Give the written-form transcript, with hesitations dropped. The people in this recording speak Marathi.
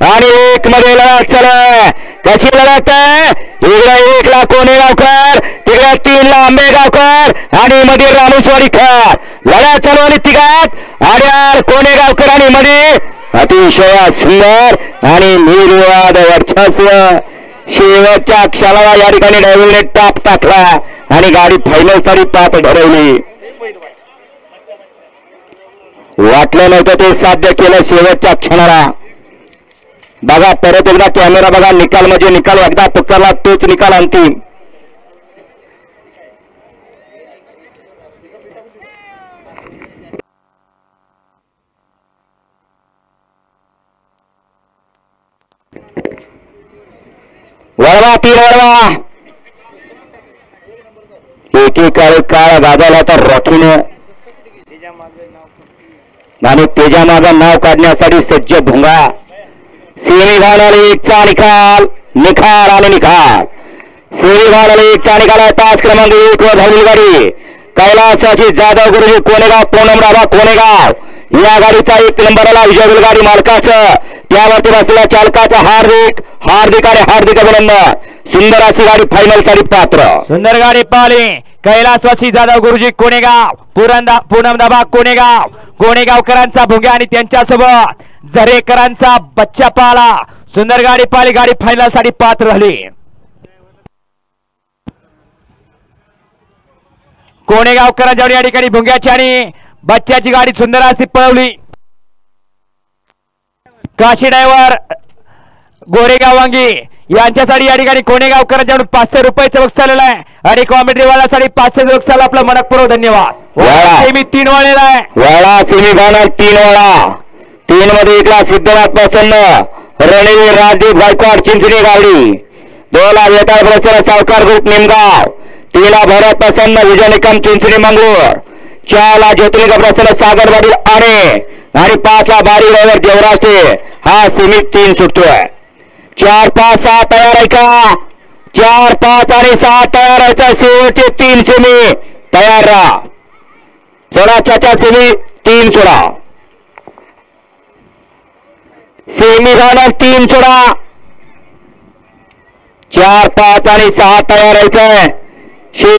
आणि एक मध्ये लढत चालू. कशी लढत आहे? इकडे 1 ला कोणेगावकर, तिकडे 3 ला आंबेगावकर आणि मध्ये रामेश्वरीकर. लढत चालू आणि तिघात आड्यार कोणेगावकर आणि मध्ये अतिशय सुंदर आणि निर्वाद वर्चस्व. शेवटच्या क्षणाला या ठिकाणी ड्रायव्हरने टाप टाकला आणि गाडी फायनल साठी पात्र ठरवली. वाटलं नव्हतं ते साध्य केलं शेवटच्या क्षणाला. बघा परत एकदा कॅमेरा बघा. निकाल म्हणजे निकाल. एकदा पकडला तोच निकाल अंतिम. वळवा 3 वळवा. एकेकाळी काळ गाजवला तर रॉकीने आणि त्याच्या मागे नाव काढण्यासाठी सज्ज भुंगा. सेमीफायनल 1 चा निकाल. निखार आणि निखार. सेमीफायनल 1 चा निकाल आहे. तास क्रमांक 1 वर धावलेली गाडी कैलासवासी जाधव गुरुजी कोणेगाव पूनम राभा कोणेगाव. या गाडीचा 1 नंबरला विजय गाडी मालकाचं, त्यावरती बसलेल्या चालकाचं हार्दिक हार्दिक आणि हार्दिक अभिनंदन. सुंदर अशी गाडी फायनल साठी पात्र. सुंदर गाडी पाहिली. कैलासवासी जाधव गुरुजी कोणेगाव, पूनम दाबा कोणेगाव, कोणेगावकरांचा भुंग्या आणि त्यांच्यासोबत झरेकरांचा बच्चा पाला. सुंदर गाडी पाहिली. गाडी फायनल साठी पात्र झाली. कोणेगावकरांच्या या ठिकाणी भुंग्याची आणि बच्च्याची गाडी सुंदर अशी पळवली. काशी ड्रायव्हर गोरेगाव वांगी यांच्यासाठी या ठिकाणी कोणेगावकरांच्याकडून 500 रुपयाचं बक्षीस आलेलं आहे आणि कॉमेडी वाल्यासाठी 500 बक्षीस आपला मनपूर्वक धन्यवाद. सेमी 3 वाळलेला आहे. वळा सेमीफायनल 3 वळा. 3 मध्ये 1 ला सिद्धनाथ प्रसन्न, रणवीर राजदीप गायकवाड चिंचणी गावडी. 2 ला वेताळ प्रसन्न सावकार ग्रुप निमगाव. 3 ला भरत प्रसन्न विजय निकम चिंचणी मंगळूर. 4 ला ज्योतिर्लिंग प्रसन्न सागरवाडी आणि 5 ला बारी ड्रायव्हर देवराष्ट्रे. हा सेमी 3 सुटतोय. 4, 5, 6 तयार आहे का? 4, 5 आणि 6 तयार व्हायचा. शेवटचे 3 सेमी तयार राहा. सोळाच्या सेमी 3 सोडा. सेमीफायनल 3 सोडा. 4, 5 आणि 6 तयार व्हायचंय.